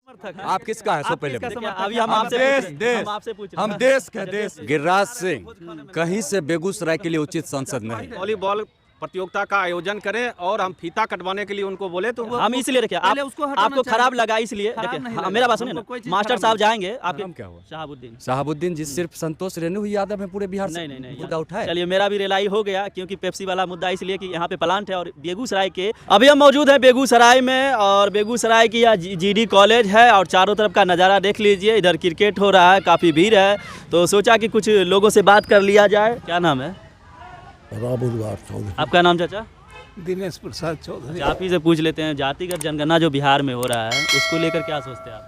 आप किसका है? सो पहले अभी हम आपसे पूछ रहे हैं। हम देश के गिरिराज सिंह कहीं से बेगूसराय के लिए उचित सांसद नहीं। वॉलीबॉल प्रतियोगिता का आयोजन करें और हम फीता कटवाने के लिए उनको बोले तो हम इसलिए रखे आपको खराब लगा इसलिए मेरा बात सुनिए ना, मास्टर साहब जाएंगे आपके नाम क्या हुआ? शहाबुद्दीन जी सिर्फ संतोष रेणु ही यादव है पूरे बिहार से नहीं मुद्दा उठाए। चलिए मेरा भी रिलाई हो गया, क्योंकि पेप्सी वाला मुद्दा इसलिए कि यहाँ पे प्लांट है और बेगूसराय के अभी हम मौजूद हैं बेगूसराय में, और बेगूसराय की GD कॉलेज है और चारों तरफ का नज़ारा देख लीजिए। इधर क्रिकेट हो रहा है, काफ़ी भीड़ है, तो सोचा कि कुछ लोगों से बात कर लिया जाए। क्या नाम है आपका? नाम चाचा? दिनेश प्रसाद चौधरी। आप ही से पूछ लेते हैं, जातिगत जनगणना जो बिहार में हो रहा है उसको लेकर क्या सोचते हैं आप?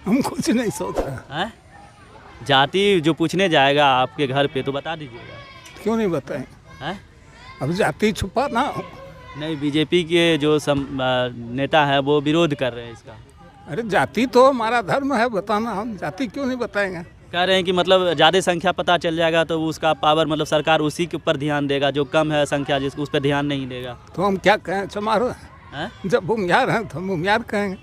हम कुछ नहीं सोचते हैं। जाति जो पूछने जाएगा आपके घर पे तो बता दीजिएगा। क्यों नहीं बताएं? हैं? अब जाति छुपा ना हो। नहीं, बीजेपी के जो नेता है वो विरोध कर रहे हैं इसका। अरे जाति तो हमारा धर्म है बताना, हम जाति क्यों नहीं बताएंगे? कह रहे हैं कि मतलब ज़्यादा संख्या पता चल जाएगा तो उसका पावर, मतलब सरकार उसी के ऊपर ध्यान देगा, जो कम है संख्या जिसको उस पर ध्यान नहीं देगा। तो हम क्या कहें? समारोह हैं? जब भूमिहार हैं तो हम भूमिहार कहेंगे।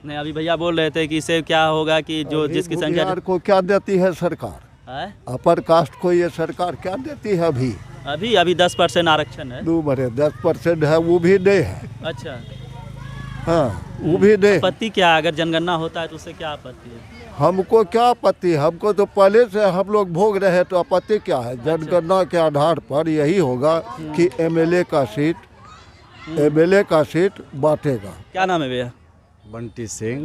नहीं, अभी भैया बोल रहे थे कि इससे क्या होगा कि जो जिसकी संख्या को क्या देती है सरकार? है? अपर कास्ट को ये सरकार क्या देती है? अभी 10% आरक्षण है। 10% है, वो भी दे है। अच्छा, हाँ, वो भी दे। आपत्ति क्या? अगर जनगणना होता है तो उससे क्या आपत्ति है? हमको क्या आपत्ति? हमको तो पहले से हम लोग भोग रहे, तो आपत्ति क्या है? जनगणना के आधार पर यही होगा कि MLA का सीट बांटेगा। क्या नाम है भैया? बंटी सिंह।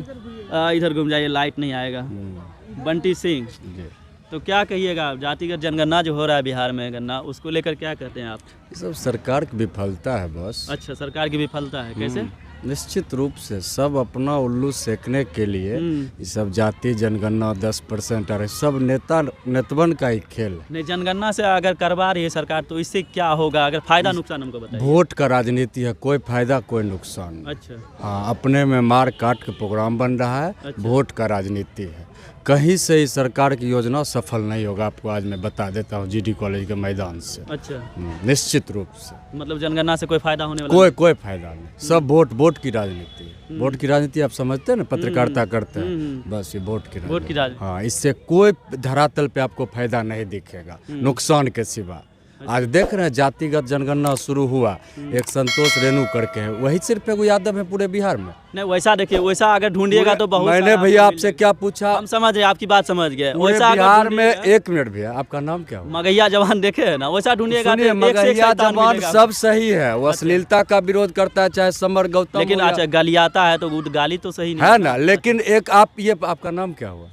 इधर घूम जाइए, लाइट नहीं आएगा। बंटी सिंह, तो क्या कहिएगा जातिगत जनगणना जो हो रहा है बिहार में गणना, उसको लेकर क्या कहते हैं आप? ये सब सरकार की विफलता है बस। अच्छा, सरकार की विफलता है। कैसे? निश्चित रूप से सब अपना उल्लू सेकने के लिए ये सब जाति जनगणना 10% और सब नेतवन का ही खेल है। नहीं, जनगणना से अगर करवा रही है सरकार तो इससे क्या होगा? अगर फायदा नुकसान हमको बताइए। वोट का राजनीति है, कोई फायदा कोई नुकसान। अच्छा, हाँ, अपने में मार काट के प्रोग्राम बन रहा है। अच्छा। वोट का राजनीति है, कहीं से ही सरकार की योजना सफल नहीं होगा। आपको आज मैं बता देता हूँ GD कॉलेज के मैदान से। अच्छा, निश्चित रूप से मतलब जनगणना से कोई फायदा होने वाला कोई फायदा नहीं। सब वोट की राजनीति है। वोट की राजनीति आप समझते हैं ना, पत्रकारिता करते हैं, बस ये वोट की राजनीति। हाँ, इससे कोई धरातल पे आपको फायदा नहीं दिखेगा नुकसान के सिवा। आज देख रहे हैं जातिगत जनगणना शुरू हुआ, एक संतोष रेणु करके है, वही सिर्फ एगो यादव है पूरे बिहार में। नहीं, वैसा देखिए, वैसा अगर ढूंढिएगा तो बहुत। मैंने भैया आपसे क्या पूछा? हम समझ रहे, आपकी बात समझ गए। वैसा बिहार में 1 मिनट भैया, आपका नाम क्या हुआ? मगैया जवान देखे है ना, वैसा ढूंढिएगा। मगैया जवान सब सही है, वो अश्लीलता का विरोध करता है, चाहे समर गौतम। लेकिन अच्छा, गलियाता है तो गाली तो सही नहीं है ना। लेकिन एक आपका नाम क्या हुआ?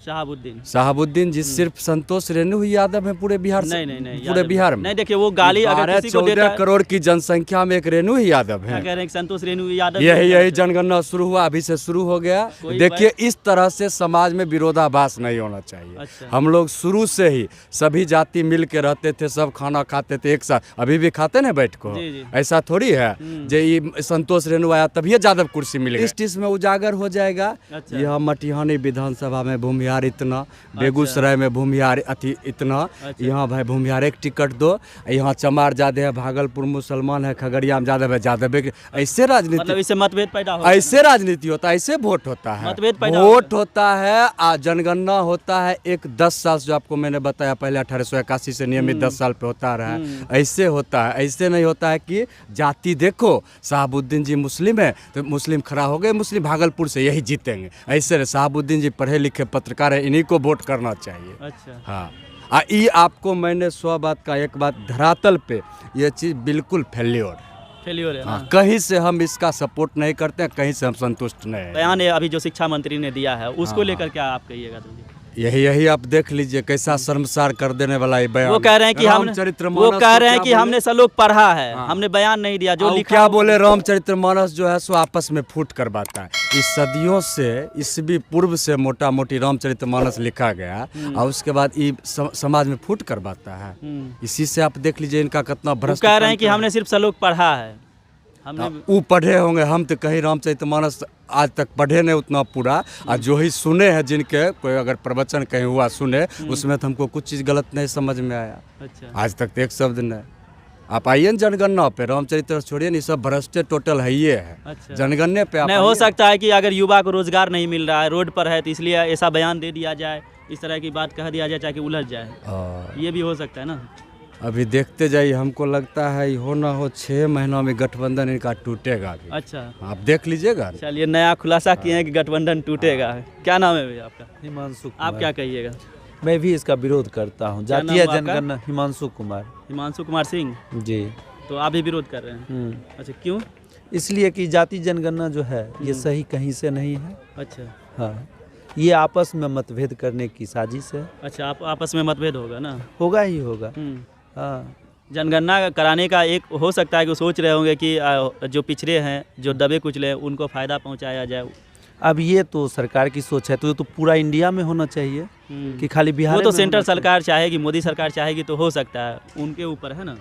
शहाबुद्दीन जी सिर्फ संतोष रेणु ही यादव है पूरे बिहार से। नहीं, पूरे बिहार में नहीं। देखिए वो गाली अगर 14 करोड़ की जनसंख्या में एक रेणु ही यादव है। कह रहे हैं संतोष रेणु यादव। यही जनगणना शुरू हुआ, अभी से शुरू हो गया। देखिए, इस तरह से समाज में विरोधाभास नहीं होना चाहिए। अच्छा। हम लोग शुरू से ही सभी जाति मिल के रहते थे, सब खाना खाते थे एक साथ, अभी भी खाते ना बैठ को। ऐसा थोड़ी है जो ये संतोष रेणु आया तभी यादव कुर्सी मिल गई। इस में उजागर हो जाएगा। अच्छा। यहाँ मटिहानी विधानसभा में भूमिहार इतना, बेगूसराय में भूमिहार इतना, यहाँ भाई भूमिहार एक टिकट दो, यहाँ चमार ज्यादा है, भागलपुर मुसलमान है, खगड़िया में ज्यादा है, ऐसे राजनीति, मतलब इससे मतभेद पैदा होता है, ऐसे राजनीति होता है, ऐसे वोट होता है, वोट होता है। जनगणना होता है एक 10 साल, जो आपको मैंने बताया पहले 1881 से नियमित 10 साल पे होता रहा है। ऐसे होता है, ऐसे नहीं होता है कि जाति देखो शहाबुद्दीन जी मुस्लिम है तो मुस्लिम खड़ा हो गए, मुस्लिम भागलपुर से यही जीतेंगे। ऐसे शहाबुद्दीन जी पढ़े लिखे पत्रकार है, इन्हीं को वोट करना चाहिए। अच्छा। हाँ, ये आपको मैंने 100 बात का एक बात, धरातल पे ये चीज़ बिल्कुल फेल्योर है। हाँ, कहीं से हम इसका सपोर्ट नहीं करते हैं, कहीं से हम संतुष्ट नहीं हैं। बयान अभी जो शिक्षा मंत्री ने दिया है उसको लेकर क्या आप कहिएगा? यही आप देख लीजिए कैसा शर्मसार कर देने वाला ये बयान। वो कह रहे हैं कि हमने सलोक पढ़ा है। हाँ। हमने बयान नहीं दिया जो लिखा। क्या बोले? रामचरितमानस जो है सो आपस में फूट करवाता है। इस सदियों से, ईस्वी पूर्व से मोटा मोटी रामचरितमानस लिखा गया और उसके बाद ये समाज में फूट करवाता है। इसी से आप देख लीजिए इनका कितना भ्रष्ट। कह रहे हैं कि हमने सिर्फ सलोक पढ़ा है। वो पढ़े होंगे, हम तो कहीं रामचरितमानस आज तक पढ़े नहीं उतना पूरा, और जो ही सुने हैं जिनके कोई अगर प्रवचन कहीं हुआ सुने, उसमें तो हमको कुछ चीज़ गलत नहीं समझ में आया। अच्छा। आज तक तो एक शब्द नहीं। आप आइए ना जनगणना पे, रामचरित्र छोड़िए नहीं, सब भ्रष्ट टोटल है ये है। अच्छा। जनगणने पे आप नहीं, हो आइए। सकता है कि अगर युवा को रोजगार नहीं मिल रहा है, रोड पर है, तो इसलिए ऐसा बयान दे दिया जाए, इस तरह की बात कह दिया जाए ताकि उलझ जाए, ये भी हो सकता है ना। अभी देखते जाइए, हमको लगता है हो ना हो 6 महीनों में गठबंधन इनका टूटेगा अभी। अच्छा, आप देख लीजिएगा। चलिए, नया खुलासा किए हैं कि गठबंधन टूटेगा। क्या नाम है भैया आपका? हिमांशु आप क्या कहिएगा? मैं भी इसका विरोध करता हूँ। क्या नाम जातीय है आपका? जनगणना हिमांशु कुमार हिमांशु कुमार सिंह। जी। तो आप भी विरोध कर रहे हैं? अच्छा, क्यों? इसलिए कि जाति जनगणना जो है ये सही कहीं से नहीं है। अच्छा। हाँ, ये आपस में मतभेद करने की साजिश है। अच्छा, आप आपस में मतभेद होगा ना? होगा ही होगा। हाँ, जनगणना कराने का एक हो सकता है कि वो सोच रहे होंगे कि जो पिछड़े हैं, जो दबे कुचले हैं, उनको फ़ायदा पहुंचाया जाए। अब ये तो सरकार की सोच है, तो ये तो पूरा इंडिया में होना चाहिए कि खाली बिहार वो तो में सेंट्रल होना चाहिए? सरकार चाहेगी, मोदी सरकार चाहेगी तो हो सकता है, उनके ऊपर है ना।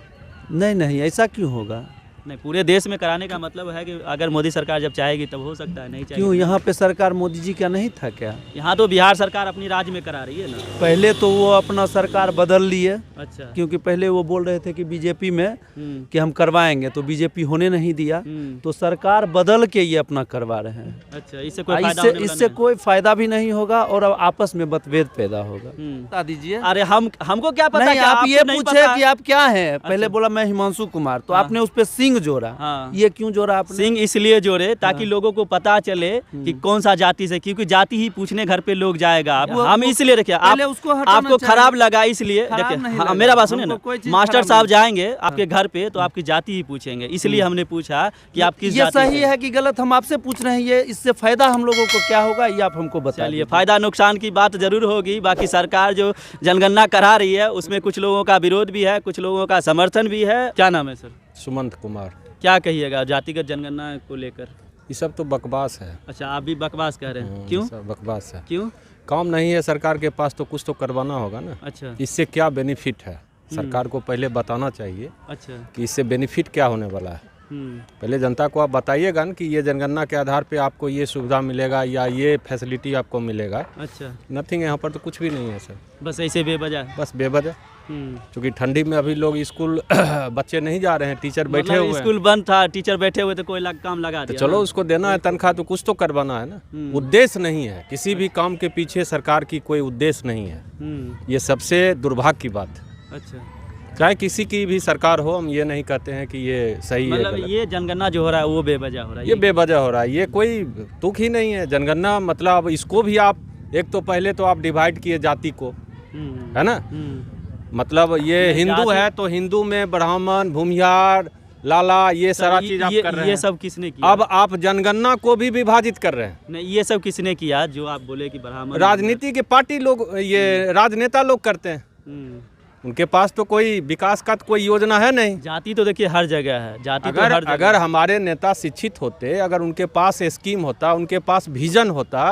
नहीं नहीं, ऐसा क्यों होगा? नहीं, पूरे देश में कराने का मतलब है कि अगर मोदी सरकार जब चाहेगी तब हो सकता है, नहीं क्यों, चाहेगी। यहाँ पे सरकार मोदी जी का नहीं था क्या? यहाँ तो बिहार सरकार अपनी राज्य में करा रही है ना। पहले तो वो अपना सरकार बदल लिए, अच्छा। क्योंकि पहले वो बोल रहे थे कि बीजेपी में कि हम करवाएंगे, तो बीजेपी होने नहीं दिया, तो सरकार बदल के ये अपना करवा रहे हैं। अच्छा, इससे कोई फायदा होने वाला इससे नहीं? कोई फायदा भी नहीं होगा और अब आपस में मतभेद पैदा होगा। बता दीजिए। अरे हमको क्या पता? नहीं, क्या आप आपको ये नहीं पूछे पता? कि आप क्या हैं। पहले बोला मैं हिमांशु कुमार, तो आपने उस पे सिंह जोड़ा। हाँ। ये क्यों जोड़ा आपने? सिंह इसलिए जोड़े ताकि लोगों को पता चले कि कौन सा जाति से, क्योंकि जाति ही पूछने घर पे लोग जाएगा। हम इसलिए रखे, पहले उसको हटाना आपको चाहिए। खराब लगा इसलिए खराब देखिए। नहीं हाँ, लगा। मेरा बात सुनिए हमको ना, कोई चीज़ मास्टर खराब साहब नहीं। जाएंगे आपके घर पे तो आपकी जाति ही पूछेंगे, इसलिए हमने पूछा कि आप किस ये जाति सही से? है कि गलत हम आपसे पूछ रहे हैं। ये इससे फायदा हम लोगों को क्या होगा ये आप हमको बता चलिए, दीजिए। फायदा नुकसान की बात जरूर होगी। बाकी सरकार जो जनगणना करा रही है उसमें कुछ लोगों का विरोध भी है, कुछ लोगों का समर्थन भी है। क्या नाम है सर? सुमंत कुमार। क्या कहिएगा जातिगत जनगणना को लेकर? ये सब तो बकवास है। अच्छा, आप भी बकवास कह रहे हैं, क्यों? सब बकवास है। क्यों? काम नहीं है सरकार के पास तो कुछ तो करवाना होगा ना। अच्छा। इससे क्या बेनिफिट है, सरकार को पहले बताना चाहिए अच्छा। कि इससे बेनिफिट क्या होने वाला है। पहले जनता को आप बताइएगा ना कि ये जनगणना के आधार पे आपको ये सुविधा मिलेगा या ये फैसिलिटी आपको मिलेगा। अच्छा। नथिंग, यहाँ पर तो कुछ भी नहीं है सर, बस ऐसे बेवजह। बस बेवजह। क्योंकि ठंडी में अभी लोग स्कूल बच्चे नहीं जा रहे हैं, टीचर बैठे मतलब हुए हैं। स्कूल बंद था, टीचर बैठे हुए थे, कोई काम लगा तो दिया चलो ना। उसको देना है तनख्वाह, तो कुछ तो करवाना है ना। उद्देश्य नहीं है, किसी भी काम के पीछे सरकार की कोई उद्देश्य नहीं है। ये सबसे दुर्भाग्य की बात है। अच्छा। चाहे किसी की भी सरकार हो, हम ये नहीं कहते हैं कि ये सही है मतलब गलत। ये जनगणना जो हो रहा है वो बेवजह हो रहा है। ये बेवजह हो रहा है, ये कोई तुक ही नहीं है। जनगणना मतलब अब इसको भी आप एक तो पहले तो आप डिवाइड किए जाति को, है ना। मतलब ये हिंदू है तो हिंदू में ब्राह्मण, भूमिहार, लाला, ये सारा चीज आप कर रहे हैं। ये सब किसने किया? अब आप जनगणना को भी विभाजित कर रहे हैं। नहीं, ये सब किसने किया जो आप बोले कि ब्राह्मण? राजनीति के पार्टी लोग, ये राजनेता लोग करते हैं। उनके पास तो कोई विकास का तो कोई योजना है नहीं। जाति तो देखिए हर जगह है, जाति तो हर जगह अगर हमारे नेता शिक्षित होते, अगर उनके पास स्कीम होता, उनके पास विजन होता,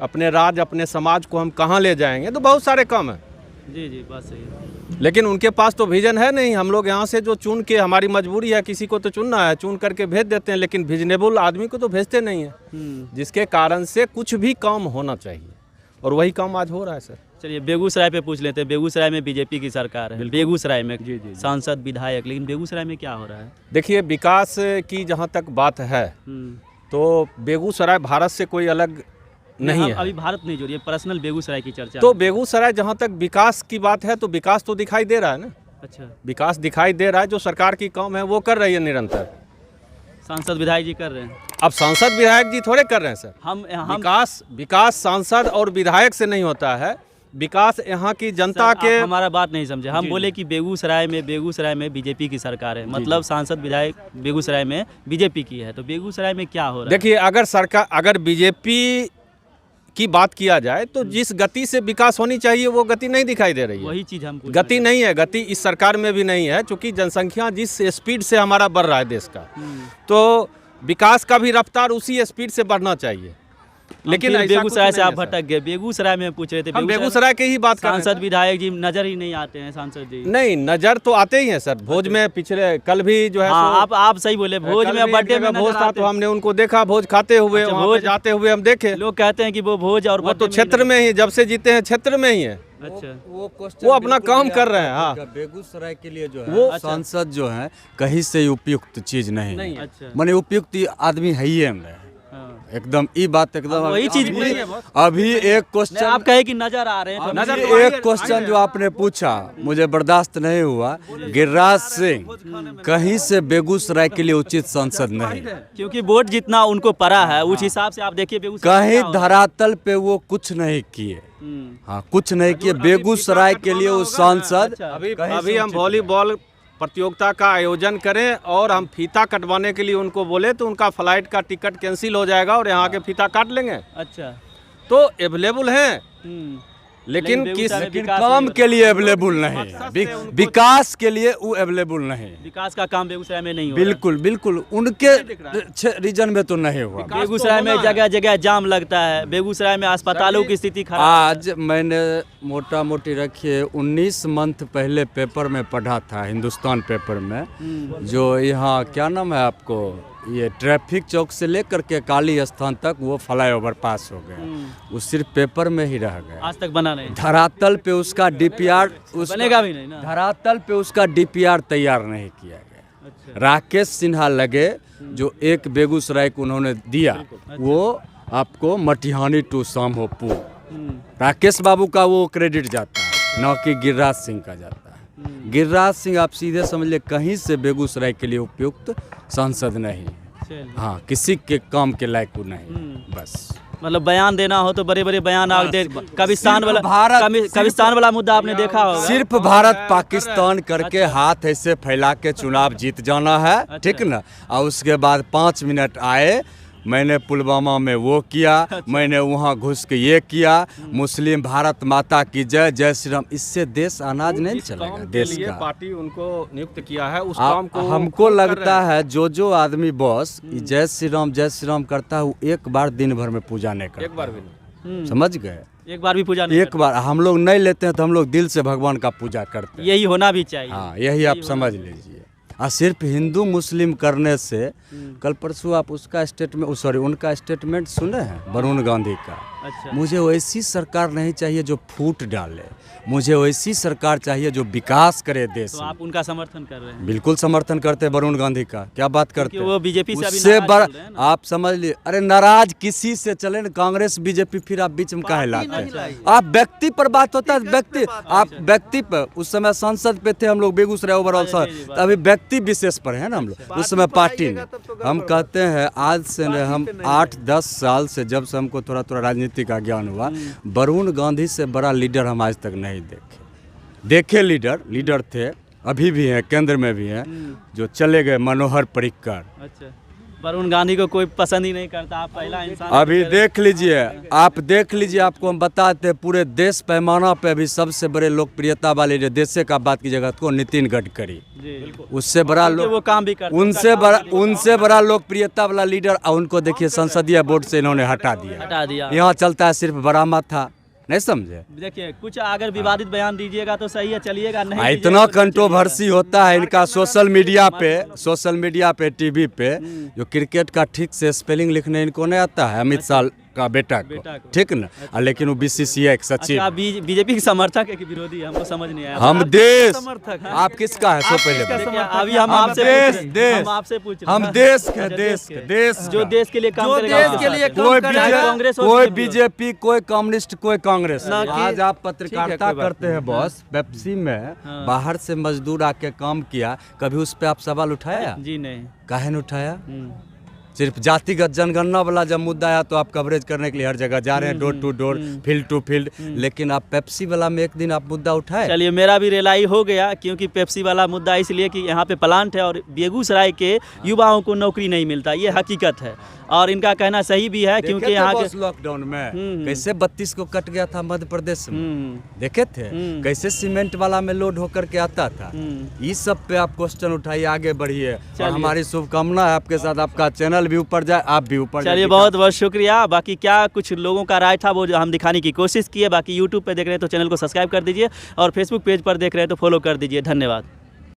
अपने राज्य अपने समाज को हम कहाँ ले जाएंगे, तो बहुत सारे काम है। जी जी, बात सही है। लेकिन उनके पास तो विजन है नहीं। हम लोग यहाँ से जो चुन के, हमारी मजबूरी है, किसी को तो चुनना है, चुन करके भेज देते हैं, लेकिन विजनेबल आदमी को तो भेजते नहीं है, जिसके कारण से कुछ भी काम होना चाहिए, और वही काम आज हो रहा है सर। चलिए, बेगूसराय पे पूछ लेते हैं। बेगूसराय में बीजेपी की सरकार है, बेगूसराय में सांसद विधायक, लेकिन बेगूसराय में क्या हो रहा है? देखिए, विकास की जहाँ तक बात है तो बेगूसराय भारत से कोई अलग नहीं है। अभी भारत नहीं जोड़िए, पर्सनल बेगूसराय की चर्चा। तो बेगूसराय जहाँ तक विकास की बात है तो विकास तो दिखाई दे रहा है ना। अच्छा। विकास दिखाई दे रहा है, जो सरकार की काम है वो कर रही है निरंतर। सांसद विधायक जी कर रहे हैं। अब सांसद विधायक जी थोड़े कर रहे हैं सर। हम विकास सांसद और विधायक से नहीं होता है। विकास यहाँ की जनता सर, के, आप हमारा बात नहीं समझे। हम बोले कि बेगूसराय में बीजेपी की सरकार है, मतलब सांसद विधायक बेगूसराय में बीजेपी की है, तो बेगूसराय में क्या हो रहा है? देखिए, अगर बीजेपी की बात किया जाए तो जिस गति से विकास होनी चाहिए वो गति नहीं दिखाई दे रही है। वही चीज हम गति नहीं है, गति इस सरकार में भी नहीं है, क्योंकि जनसंख्या जिस स्पीड से हमारा बढ़ रहा है देश का, तो विकास का भी रफ्तार उसी स्पीड से बढ़ना चाहिए। लेकिन बेगूसराय से आप भटक गए, बेगूसराय में पूछ रहे थे। हम बेगूसराय के ही बात कर रहे हैं। सांसद विधायक जी नजर ही नहीं आते हैं, सांसद जी। नहीं, नजर तो आते ही हैं सर। भोज में पिछले कल भी जो है, हाँ, आप सही बोले, भोज में बर्थडे में भोज था तो हमने उनको देखा, भोज खाते हुए, वहाँ पे जाते हुए हम देखे। लोग कहते हैं कि वो भोज और वो तो क्षेत्र में ही, जब से जीते हैं क्षेत्र में ही है। अच्छा वो अपना काम कर रहे हैं। हाँ, बेगूसराय के लिए जो है वो वो सांसद जो है कहीं से उपयुक्त चीज नहीं है। अच्छा माने उपयुक्त आदमी है ही नहीं, हाँ। एकदम ये बात एकदम वही चीज अभी एक नहीं, क्वेश्चन आप कहे कि नजर आ रहे हैं तो नजर अभी एक क्वेश्चन जो आपने पूछा मुझे बर्दाश्त नहीं हुआ। गिरिराज सिंह कहीं से बेगूसराय के लिए उचित सांसद नहीं, क्योंकि वोट जितना उनको पड़ा है उस हिसाब से आप देखिए बेगूसराय कहीं क्या हो रहा है। धरातल पे वो कुछ नहीं किए। हाँ, कुछ नहीं किए। बेगूसराय के लिए वो सांसद अभी हम वॉलीबॉल प्रतियोगिता का आयोजन करें और हम फीता कटवाने के लिए उनको बोले तो उनका फ्लाइट का टिकट कैंसिल हो जाएगा और यहाँ के फीता काट लेंगे। अच्छा तो अवेलेबल हैं, लेकिन किस बेगूसराय में लेकिन विकास काम नहीं के लिए अवेलेबल नहीं, विकास के लिए वो अवेलेबल नहीं। विकास का काम बेगूसराय में नहीं हो रहा। बिल्कुल बिल्कुल उनके रीजन में तो नहीं हुआ। बेगूसराय में जगह जगह जाम लगता है, बेगूसराय में अस्पतालों की स्थिति खराब आज मैंने मोटा मोटी रखिए 19 मंथ पहले पेपर में पढ़ा था, हिंदुस्तान पेपर में, जो यहाँ क्या नाम है आपको, ये ट्रैफिक चौक से लेकर के काली स्थान तक वो फ्लाईओवर पास हो गया। वो सिर्फ पेपर में ही रह गया, आज तक बना नहीं। धरातल पे उसका डीपीआर बनेगा भी नहीं ना। धरातल पे उसका डीपीआर तैयार नहीं किया गया। अच्छा राकेश सिन्हा लगे जो एक बेगूसराय को उन्होंने दिया, वो आपको मटिहानी टू शामहोपुर, राकेश बाबू का वो क्रेडिट जाता है, न कि गिरिराज सिंह का जाता है। गिरिराज सिंह आप सीधे समझ ले कहीं से बेगूसराय के लिए उपयुक्त सांसद नहीं। चलिए। हाँ, किसी के काम के लायक वो नहीं, बस। मतलब बयान देना हो तो बड़े बड़े बयान आप दे। कब्रिस्तान वाला भारत- कब्रिस्तान वाला मुद्दा आपने देखा होगा। सिर्फ भारत पाकिस्तान करके हाथ ऐसे फैला के चुनाव जीत जाना है, ठीक ना। और उसके बाद 5 मिनट आए, मैंने पुलवामा में वो किया, मैंने वहाँ घुस के ये किया, मुस्लिम भारत माता की जय, जय श्री राम। इससे देश अनाज नहीं चलेगा देश का। पार्टी उनको नियुक्त किया है उस काम को हमको लगता है जो आदमी बॉस जय श्री राम करता है वो एक बार दिन भर में पूजा नहीं करता। एक बार भी नहीं। समझ गए? एक बार भी पूजा नहीं एक बार हम लोग नहीं लेते हैं तो हम लोग दिल से भगवान का पूजा करते करते। हैं। यही होना भी चाहिए। हाँ, यही आप समझ लीजिए। और सिर्फ हिंदू मुस्लिम करने से, कल परसों आप उसका स्टेटमेंट, सॉरी उनका स्टेटमेंट सुने हैं वरुण गांधी का। अच्छा। मुझे वैसी सरकार नहीं चाहिए जो फूट डाले, मुझे वैसी सरकार चाहिए जो विकास करे देश तो में। आप उनका समर्थन कर रहे हैं? बिल्कुल समर्थन करते हैं वरुण गांधी का। क्या बात करते क्योंकि हैं? वो बीजेपी से अभी उससे नाराज बड़ा चल रहे हैं ना। आप समझ लिए। अरे नाराज किसी से चले ना, कांग्रेस बीजेपी, फिर आप बीच में काहे लाते हैं? आप व्यक्ति पर बात होता है, व्यक्ति आप व्यक्ति पर। उस समय सांसद पे थे हम लोग बेगूसराय ओवरऑल सांसद, अभी व्यक्ति विशेष पर है ना हम लोग, उस समय पार्टी ने। हम कहते हैं आज से न, हम 8-10 साल से जब से हमको थोड़ा थोड़ा राजनीति का ज्ञान हुआ, वरुण गांधी से बड़ा लीडर हम आज तक नहीं देखे लीडर थे, अभी भी हैं, केंद्र में भी हैं, जो चले गए, मनोहर पर्रिकर। अच्छा, वरुण गांधी को कोई पसंद ही नहीं करता। आप पहला इंसान अभी देख लीजिए, आप देख लीजिए, आपको हम बताते हैं पूरे देश पैमाना पे अभी सबसे बड़े लोकप्रियता वाले जो देश का बात की जगह को नितिन गडकरी, जी, उससे बड़ा क्योंकि वो काम भी करते हैं। उनसे बड़ा लोकप्रियता वाला लीडर, और उनको देखिए संसदीय बोर्ड से इन्होंने हटा दिया। यहाँ चलता है सिर्फ बड़ा माथा, नहीं समझे? देखिए कुछ अगर विवादित बयान दीजिएगा तो सही है, चलिएगा, नहीं इतना दीजिएगा तो कंट्रोवर्सी होता है इनका सोशल मीडिया पे टीवी पे, जो क्रिकेट का ठीक से स्पेलिंग लिखने इनको नहीं आता है, अमित शाह का बेटा को, ठीक ना। लेकिन वो BCCI सचिव। आप बीजेपी के समर्थक है कि विरोधी? हमको समझ नहीं आया। हम देश, समर्थक हैं। आप किसका है सो पहले बताइए। देखिए, अभी हम आपसे पूछ रहे हैं। हम देश के देश जो का। देश के लिए काम जो करेगा, देश के लिए कोई काम करेगा, कांग्रेस हो, कोई BJP हो। बीजेपी, कोई कम्युनिस्ट, कोई कांग्रेस। ना कि- आज आप पत्रकारिता करते हैं बॉस, पेप्सी में बाहर से मजदूर आके काम किया, कभी उस पर आप सवाल उठाया? जी नहीं। काहे नहीं उठाया? सिर्फ जातिगत जनगणना वाला जब मुद्दा आया तो आप कवरेज करने के लिए हर जगह जा रहे हैं, door to door, field to field. लेकिन आप पेप्सी वाला में एक दिन आप मुद्दा उठाए? चलिए, मेरा भी रेलाई हो गया, क्योंकि पेप्सी वाला मुद्दा इसलिए कि यहाँ पे प्लांट है और बेगूसराय के युवाओं को नौकरी नहीं मिलता, ये हकीकत है। और इनका कहना सही भी है, क्योंकि यहाँ के लॉकडाउन में कैसे 32 को कट गया था मध्य प्रदेश में, देखे थे कैसे सीमेंट वाला में लोड होकर के आता था। इस सब पे आप क्वेश्चन उठाइए, आगे बढ़िए, और हमारी शुभकामना है आपके साथ, आपका चैनल भी ऊपर जाए, आप भी ऊपर। चलिए, बहुत बहुत शुक्रिया। बाकी क्या कुछ लोगों का राय था वो हम दिखाने की कोशिश किए। बाकी यूट्यूब पे देख रहे हैं तो चैनल को सब्सक्राइब कर दीजिए, और फेसबुक पेज पर देख रहे हैं तो फॉलो कर दीजिए। धन्यवाद।